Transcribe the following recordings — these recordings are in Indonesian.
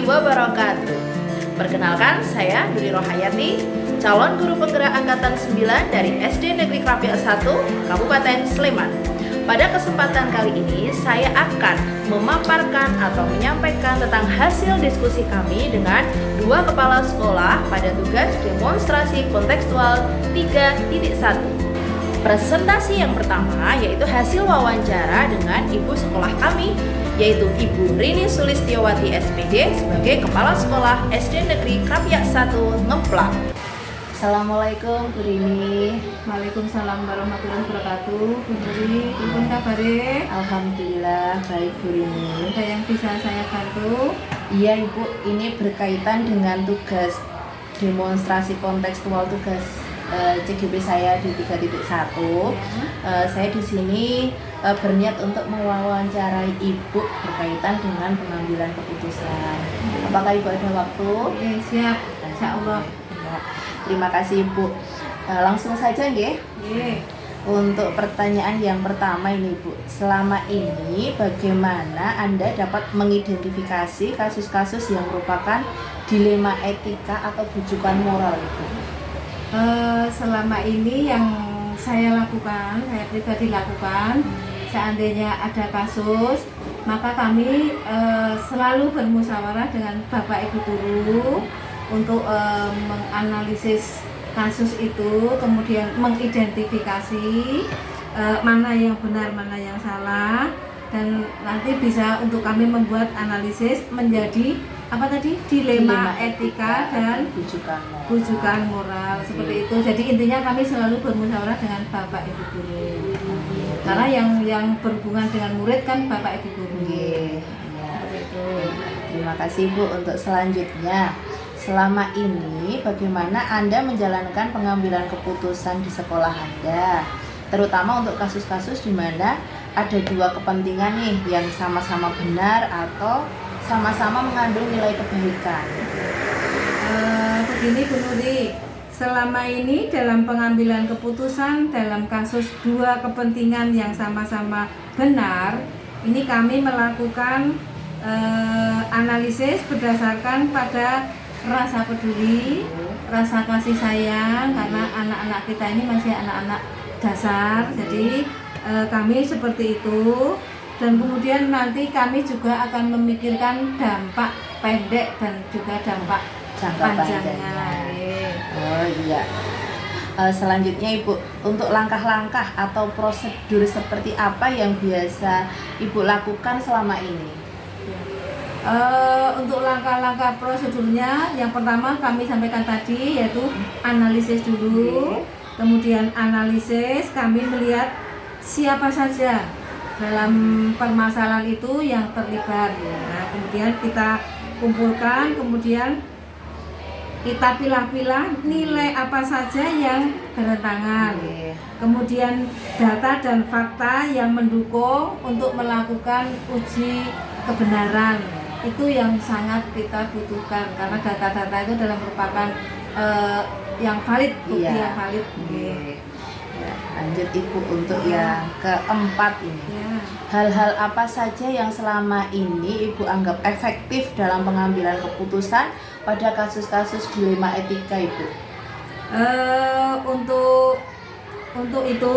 warahmatullahi wabarakatuh. Perkenalkan, saya Dwi Rohayati, calon guru penggerak angkatan 9 dari SD Negeri Krapyak 1, Kabupaten Sleman. Pada kesempatan kali ini, saya akan memaparkan atau menyampaikan tentang hasil diskusi kami dengan dua kepala sekolah pada tugas demonstrasi kontekstual 3.1. Presentasi yang pertama yaitu hasil wawancara dengan ibu sekolah kami, yaitu Ibu Rini Sulistiowati SPD sebagai Kepala Sekolah SD Negeri Krapyak 1 Ngeplak. Assalamualaikum Bu Rini. Waalaikumsalam warahmatullahi wabarakatuh. Bu Rini, pun kabare? Alhamdulillah baik Bu Rini. Ada yang bisa saya bantu? Iya Ibu, ini berkaitan dengan tugas demonstrasi kontekstual tugas CGP saya di 3.1. Saya di sini berniat untuk mewawancarai Ibu berkaitan dengan pengambilan keputusan. Apakah Ibu ada waktu? Oke, siap. Insya Allah. Ya, terima kasih Ibu. Langsung saja nggih. Untuk pertanyaan yang pertama ini Bu, selama ini bagaimana Anda dapat mengidentifikasi kasus-kasus yang merupakan dilema etika atau bujukan moral Ibu? Selama ini yang saya lakukan, saya pribadi lakukan, seandainya ada kasus, maka kami selalu bermusyawarah dengan Bapak Ibu Guru untuk menganalisis kasus itu, kemudian mengidentifikasi mana yang benar, mana yang salah, dan nanti bisa untuk kami membuat analisis menjadi apa tadi, dilema etika dan bujukan moral, seperti itu. Jadi intinya kami selalu bermusyawarah dengan Bapak Ibu Guru, karena yang berhubungan dengan murid kan Bapak Ibu Guru. Ya. Terima kasih Bu. Untuk selanjutnya, selama ini bagaimana Anda menjalankan pengambilan keputusan di sekolah Anda, terutama untuk kasus-kasus di mana ada dua kepentingan nih yang sama-sama benar atau sama-sama mengandung nilai kebaikan? Begini Bu Nuri, selama ini dalam pengambilan keputusan dalam kasus dua kepentingan yang sama-sama benar, ini kami melakukan analisis berdasarkan pada rasa peduli, rasa kasih sayang, karena anak-anak kita ini masih anak-anak dasar, jadi kami seperti itu. Dan kemudian nanti kami juga akan memikirkan dampak pendek dan juga dampak panjangnya. Oh iya. Selanjutnya Ibu, untuk langkah-langkah atau prosedur seperti apa yang biasa Ibu lakukan selama ini? Untuk langkah-langkah prosedurnya, yang pertama kami sampaikan tadi yaitu analisis dulu. Kemudian analisis, kami melihat siapa saja dalam permasalahan itu yang terlibat. Nah, kemudian kita kumpulkan, kemudian kita pilah-pilah nilai apa saja yang bertentangan. Kemudian data dan fakta yang mendukung untuk melakukan uji kebenaran. Itu yang sangat kita butuhkan, karena data-data itu adalah merupakan yang valid, bukti yang valid. Ya, lanjut Ibu untuk yang keempat ini. Hal-hal apa saja yang selama ini Ibu anggap efektif dalam pengambilan keputusan pada kasus-kasus dilema etika Ibu? Untuk itu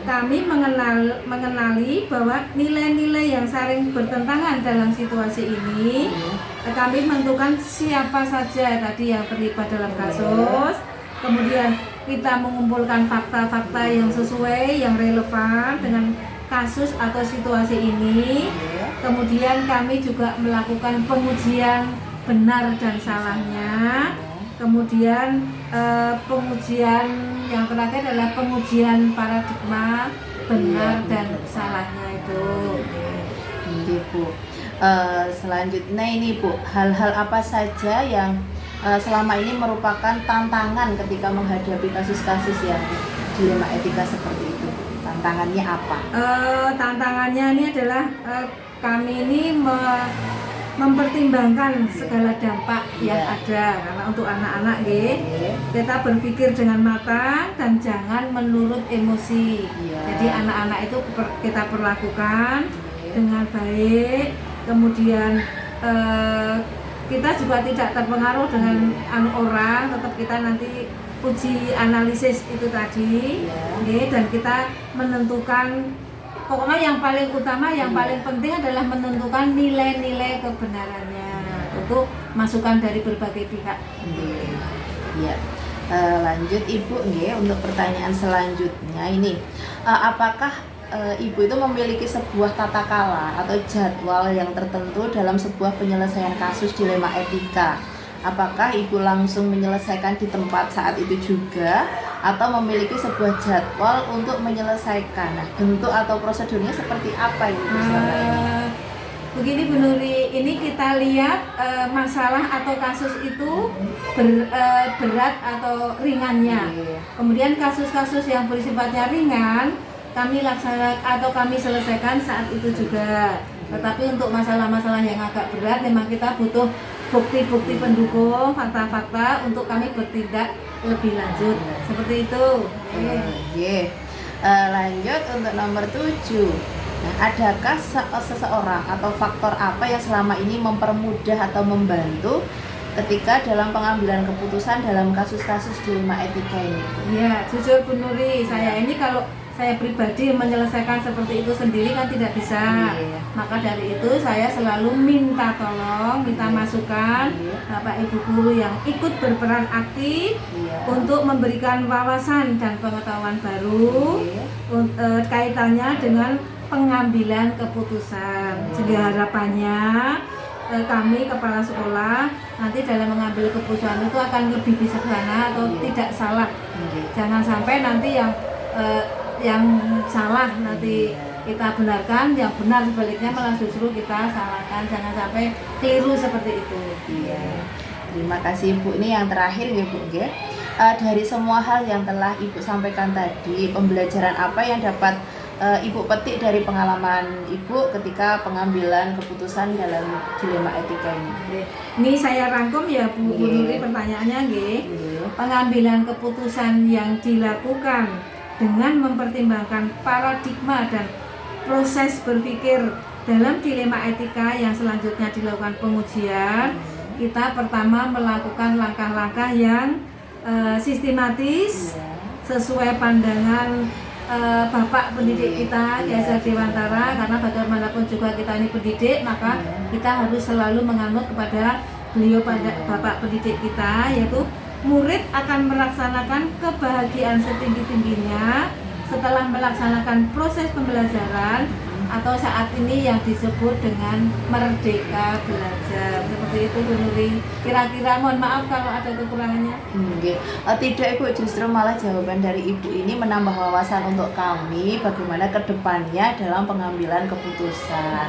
kami mengenali bahwa nilai-nilai yang saling bertentangan dalam situasi ini, kami menentukan siapa saja tadi yang terlibat dalam kasus. Kemudian kita mengumpulkan fakta-fakta yang sesuai, yang relevan dengan kasus atau situasi ini. Kemudian kami juga melakukan pengujian benar dan salahnya. Kemudian pengujian yang terakhir adalah pengujian paradigma benar dan salahnya itu. Bu. Selanjutnya ini Bu, hal-hal apa saja yang selama ini merupakan tantangan ketika menghadapi kasus-kasus yang dilema etika seperti itu? Tantangannya apa? Tantangannya ini adalah kami ini mempertimbangkan segala dampak yang ada, karena untuk anak-anak kita berpikir dengan matang dan jangan menurut emosi. Jadi anak-anak itu kita perlakukan dengan baik, kemudian kita juga tidak terpengaruh dengan orang, tetap kita nanti uji analisis itu tadi, dan kita menentukan. Pokoknya yang paling utama, yang paling penting adalah menentukan nilai-nilai kebenarannya untuk masukan dari berbagai pihak. Iya. Lanjut Ibu untuk pertanyaan selanjutnya ini, apakah Ibu itu memiliki sebuah tata kala atau jadwal yang tertentu dalam sebuah penyelesaian kasus dilema etika? Apakah Ibu langsung menyelesaikan di tempat saat itu juga, atau memiliki sebuah jadwal untuk menyelesaikan? Nah, bentuk atau prosedurnya seperti apa Ibu selama ini? Begini Bu Nuri, ini kita lihat masalah atau kasus itu berat atau ringannya. Kemudian kasus-kasus yang bersifatnya ringan kami laksanakan atau kami selesaikan saat itu juga. Tetapi untuk masalah-masalah yang agak berat memang kita butuh bukti-bukti pendukung, fakta-fakta untuk kami bertindak lebih lanjut. Seperti itu. Lanjut untuk nomor 7. Nah, adakah seseorang atau faktor apa yang selama ini mempermudah atau membantu ketika dalam pengambilan keputusan dalam kasus-kasus dilema etika ini? Iya, jujur Bu Nuri, saya ini kalau saya pribadi menyelesaikan seperti itu sendiri kan tidak bisa. Maka dari itu saya selalu minta tolong, minta masukan Bapak Ibu guru yang ikut berperan aktif untuk memberikan wawasan dan pengetahuan baru kaitannya dengan pengambilan keputusan. Sehingga harapannya kami kepala sekolah nanti dalam mengambil keputusan itu akan lebih bijaksana atau tidak salah. Jangan sampai nanti yang salah nanti kita benarkan, yang benar sebaliknya malah justru kita salahkan. Jangan sampai keliru seperti itu. Terima kasih Ibu. Ini yang terakhir ya Bu. Dari semua hal yang telah Ibu sampaikan tadi, pembelajaran apa yang dapat Ibu petik dari pengalaman Ibu ketika pengambilan keputusan dalam dilema etika ini? Ini saya rangkum ya Bu Nuri pertanyaannya. Pengambilan keputusan yang dilakukan dengan mempertimbangkan paradigma dan proses berpikir dalam dilema etika yang selanjutnya dilakukan pengujian, kita pertama melakukan langkah-langkah yang sistematis sesuai pandangan Bapak pendidik kita Ki Hajar Dewantara, karena bagaimanapun juga kita ini pendidik, maka kita harus selalu menganut kepada beliau Bapak pendidik kita, yaitu murid akan melaksanakan kebahagiaan setinggi-tingginya setelah melaksanakan proses pembelajaran atau saat ini yang disebut dengan merdeka belajar. Seperti itu Bu Nuri. Kira-kira mohon maaf kalau ada kekurangannya. Tidak Ibu, justru malah jawaban dari Ibu ini menambah wawasan untuk kami bagaimana kedepannya dalam pengambilan keputusan.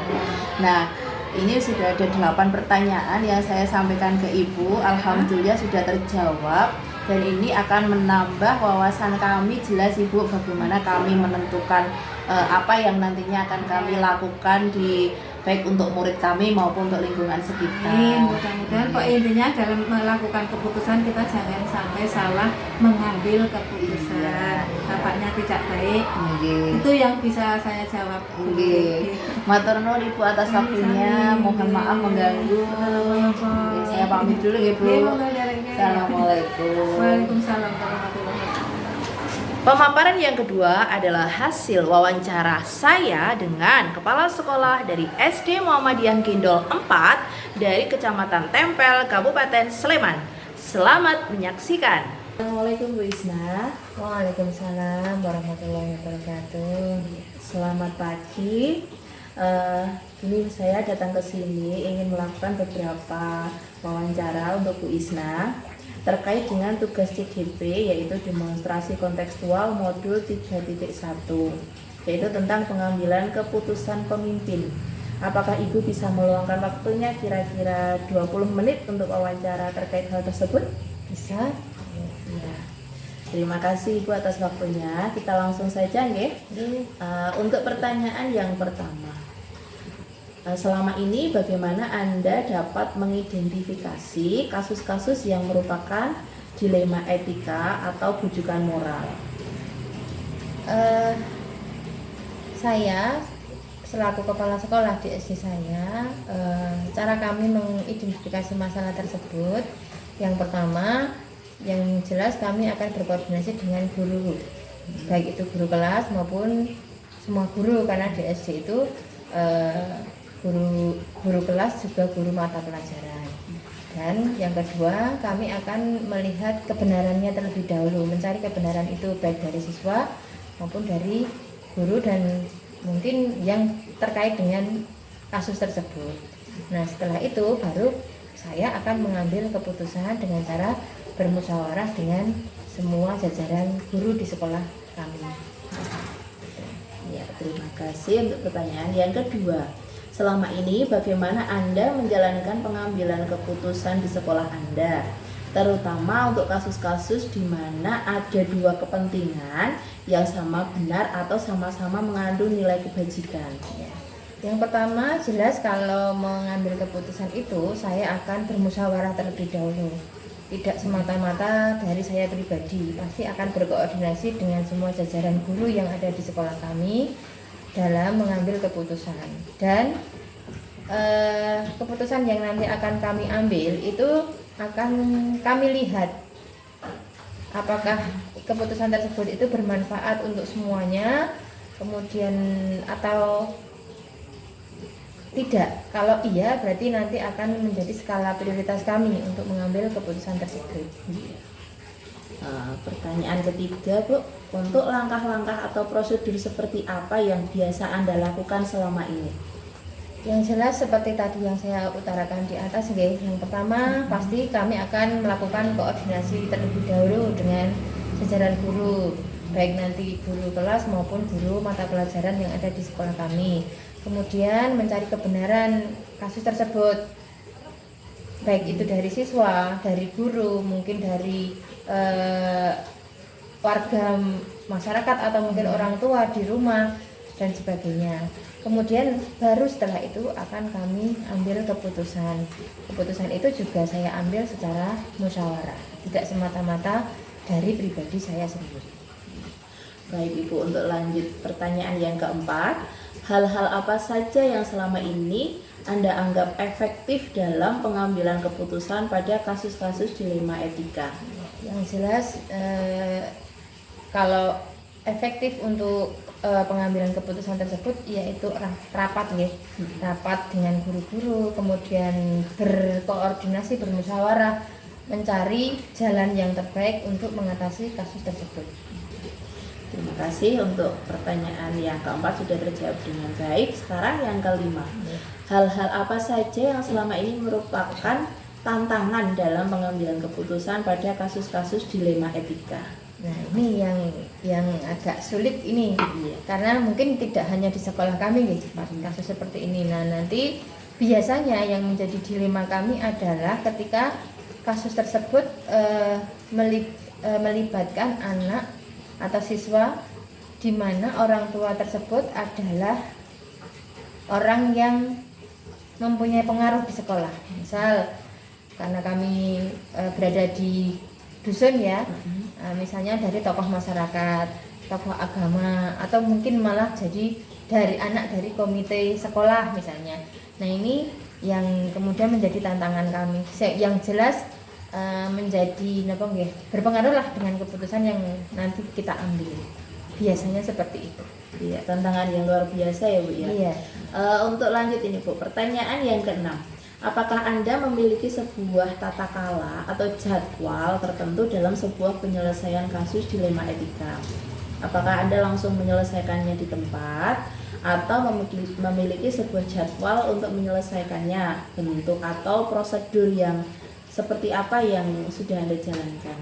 Nah, ini sudah ada 8 pertanyaan yang saya sampaikan ke Ibu. Alhamdulillah sudah terjawab. Dan ini akan menambah wawasan kami, jelas Ibu, bagaimana kami menentukan apa yang nantinya akan kami lakukan baik untuk murid kami maupun untuk lingkungan sekitar. Mudah-mudahan Pak, intinya dalam melakukan keputusan kita jangan sampai salah mengambil keputusan. Tampaknya tidak baik. Itu yang bisa saya jawab. Matur nuwun Ibu atas waktunya. Mohon maaf mengganggu. Saya pamit dulu ya Bu. Assalamualaikum. Waalaikumsalam warahmatullahi wabarakatuh. Pemaparan yang kedua adalah hasil wawancara saya dengan Kepala Sekolah dari SD Muhammadiyah Kindol 4 dari Kecamatan Tempel, Kabupaten Sleman. Selamat menyaksikan. Assalamualaikum Bu Isna. Waalaikumsalam warahmatullahi wabarakatuh. Selamat pagi. Ini saya datang ke sini ingin melakukan beberapa wawancara untuk Bu Isna terkait dengan tugas CDP, yaitu demonstrasi kontekstual modul 3.1, yaitu tentang pengambilan keputusan pemimpin. Apakah Ibu bisa meluangkan waktunya kira-kira 20 menit untuk wawancara terkait hal tersebut? Bisa? Ya. Terima kasih Ibu atas waktunya. Kita langsung saja nggih. Untuk pertanyaan yang pertama, selama ini bagaimana Anda dapat mengidentifikasi kasus-kasus yang merupakan dilema etika atau bujukan moral? Saya selaku kepala sekolah di SD saya, cara kami mengidentifikasi masalah tersebut, yang pertama, yang jelas kami akan berkoordinasi dengan guru, baik itu guru kelas maupun semua guru, karena di SD itu guru kelas juga guru mata pelajaran. Dan yang kedua, kami akan melihat kebenarannya terlebih dahulu, mencari kebenaran itu baik dari siswa maupun dari guru dan mungkin yang terkait dengan kasus tersebut. Nah, setelah itu baru saya akan mengambil keputusan dengan cara bermusyawarah dengan semua jajaran guru di sekolah kami. Ya, terima kasih untuk pertanyaan yang kedua. Selama ini bagaimana Anda menjalankan pengambilan keputusan di sekolah Anda? Terutama untuk kasus-kasus di mana ada dua kepentingan yang sama benar atau sama-sama mengandung nilai kebajikan. Ya. Yang pertama, jelas kalau mengambil keputusan itu saya akan bermusyawarah terlebih dahulu. Tidak semata-mata dari saya pribadi, pasti akan berkoordinasi dengan semua jajaran guru yang ada di sekolah kami dalam mengambil keputusan. Dan keputusan yang nanti akan kami ambil itu akan kami lihat apakah keputusan tersebut itu bermanfaat untuk semuanya, kemudian atau tidak. Kalau iya, berarti nanti akan menjadi skala prioritas kami untuk mengambil keputusan tersebut. Pertanyaan ketiga, Bu, untuk langkah-langkah atau prosedur seperti apa yang biasa Anda lakukan selama ini? Yang jelas seperti tadi yang saya utarakan di atas, yang pertama pasti kami akan melakukan koordinasi terlebih dahulu dengan jajaran guru, baik nanti guru kelas maupun guru mata pelajaran yang ada di sekolah kami. Kemudian mencari kebenaran kasus tersebut, baik itu dari siswa, dari guru, mungkin dari warga masyarakat atau mungkin orang tua di rumah dan sebagainya. Kemudian baru setelah itu akan kami ambil keputusan. Keputusan itu juga saya ambil secara musyawarah, tidak semata-mata dari pribadi saya sendiri. Baik Ibu, untuk lanjut pertanyaan yang keempat, hal-hal apa saja yang selama ini Anda anggap efektif dalam pengambilan keputusan pada kasus-kasus dilema etika? Yang jelas kalau efektif untuk pengambilan keputusan tersebut yaitu rapat rapat dengan guru-guru, kemudian berkoordinasi, bermusyawarah, mencari jalan yang terbaik untuk mengatasi kasus tersebut. Terima kasih untuk pertanyaan yang keempat sudah terjawab dengan baik. Sekarang yang kelima, hal-hal apa saja yang selama ini merupakan tantangan dalam pengambilan keputusan pada kasus-kasus dilema etika? Nah, ini yang agak sulit ini, karena mungkin tidak hanya di sekolah kami kasus seperti ini. Nah, nanti biasanya yang menjadi dilema kami adalah ketika kasus tersebut melibatkan anak atau siswa di mana orang tua tersebut adalah orang yang mempunyai pengaruh di sekolah. Misal karena kami berada di dusun misalnya dari tokoh masyarakat, tokoh agama, atau mungkin malah jadi dari anak dari komite sekolah misalnya. Nah, ini yang kemudian menjadi tantangan kami. Yang jelas menjadi berpengaruh lah dengan keputusan yang nanti kita ambil. Biasanya seperti itu. Iya, tantangan yang luar biasa ya Bu ya. Iya. Untuk lanjut ini Bu, pertanyaan yang keenam. Apakah Anda memiliki sebuah tata kala atau jadwal tertentu dalam sebuah penyelesaian kasus dilema etika? Apakah Anda langsung menyelesaikannya di tempat atau memiliki sebuah jadwal untuk menyelesaikannya, bentuk atau prosedur yang seperti apa yang sudah Anda jalankan?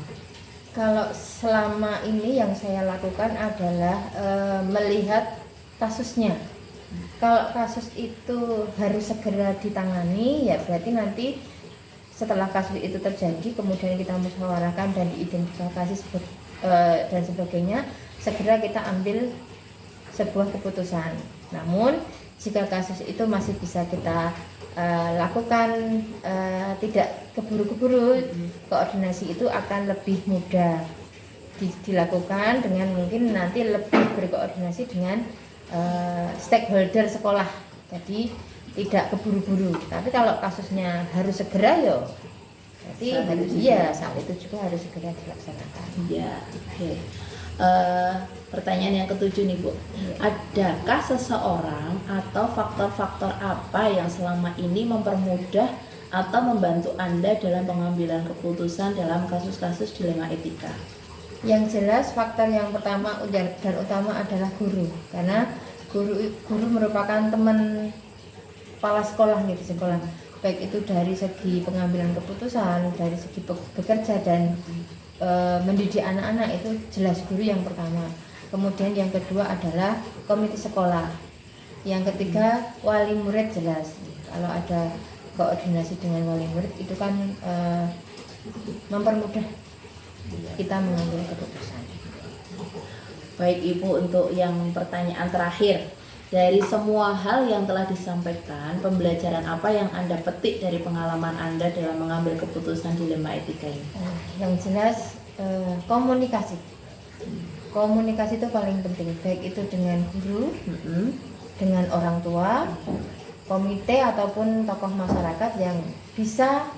Kalau selama ini yang saya lakukan adalah melihat kasusnya. Kalau kasus itu harus segera ditangani, ya berarti nanti setelah kasus itu terjadi kemudian kita musyawarahkan dan diidentifikasi dan sebagainya, segera kita ambil sebuah keputusan. Namun jika kasus itu masih bisa kita lakukan tidak keburu-keburu, koordinasi itu akan lebih mudah dilakukan dengan mungkin nanti lebih berkoordinasi dengan stakeholder sekolah. Jadi tidak keburu-buru. Tapi kalau kasusnya harus segera ya berarti saat itu juga harus segera dilaksanakan. Ya, oke. Pertanyaan yang ketujuh nih Bu, adakah seseorang atau faktor-faktor apa yang selama ini mempermudah atau membantu Anda dalam pengambilan keputusan dalam kasus-kasus dilema etika? Yang jelas faktor yang pertama dan utama adalah guru, karena guru merupakan teman kepala sekolah di sekolah, baik itu dari segi pengambilan keputusan, dari segi bekerja dan mendidik anak-anak, itu jelas guru yang pertama. Kemudian yang kedua adalah komite sekolah. Yang ketiga wali murid, jelas kalau ada koordinasi dengan wali murid itu kan mempermudah kita mengambil keputusan. Baik Ibu, untuk yang pertanyaan terakhir, dari semua hal yang telah disampaikan, pembelajaran apa yang Anda petik dari pengalaman Anda dalam mengambil keputusan dilema etika ini? Yang jelas komunikasi. Komunikasi itu paling penting, baik itu dengan guru, dengan orang tua, komite ataupun tokoh masyarakat yang bisa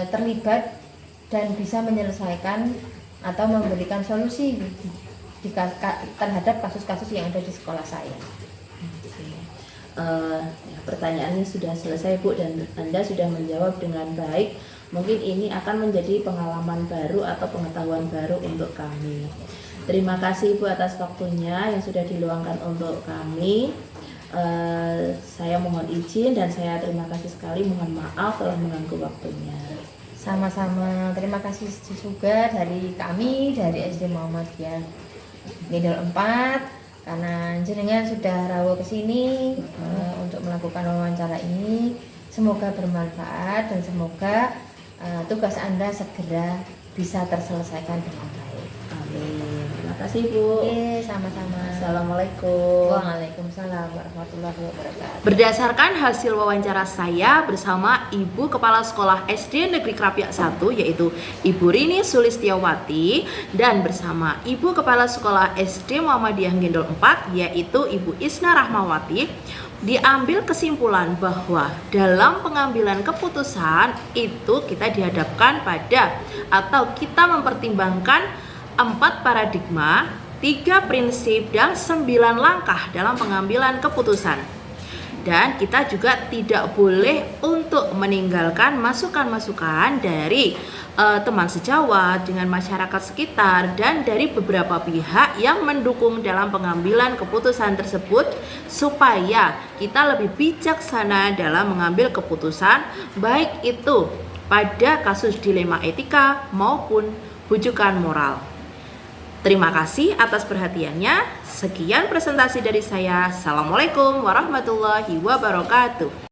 terlibat dan bisa menyelesaikan atau memberikan solusi terhadap kasus-kasus yang ada di sekolah saya. Pertanyaannya sudah selesai Bu, dan Anda sudah menjawab dengan baik. Mungkin ini akan menjadi pengalaman baru atau pengetahuan baru untuk kami. Terima kasih Ibu atas waktunya yang sudah diluangkan untuk kami. Saya mohon izin dan saya terima kasih sekali, mohon maaf telah mengganggu waktunya. Sama-sama, terima kasih juga dari kami dari SD Muhammadiyah Gindol 4 karena jenengan sudah rawuh ke sini untuk melakukan wawancara ini. Semoga bermanfaat dan semoga tugas Anda segera bisa terselesaikan dengan baik. Amin. Terima kasih Bu. Sama-sama. Assalamualaikum. Waalaikumsalam warahmatullahi wabarakatuh. Berdasarkan hasil wawancara saya bersama Ibu Kepala Sekolah SD Negeri Krapyak 1 yaitu Ibu Rini Sulistiawati dan bersama Ibu Kepala Sekolah SD Muhammadiyah Gindol 4 yaitu Ibu Isna Rahmawati, diambil kesimpulan bahwa dalam pengambilan keputusan itu kita dihadapkan pada atau kita mempertimbangkan 4 paradigma, 3 prinsip, dan 9 langkah dalam pengambilan keputusan. Dan kita juga tidak boleh untuk meninggalkan masukan-masukan dari teman sejawat, dengan masyarakat sekitar, dan dari beberapa pihak yang mendukung dalam pengambilan keputusan tersebut, supaya kita lebih bijaksana dalam mengambil keputusan, baik itu pada kasus dilema etika maupun bujukan moral. Terima kasih atas perhatiannya. Sekian presentasi dari saya. Assalamualaikum warahmatullahi wabarakatuh.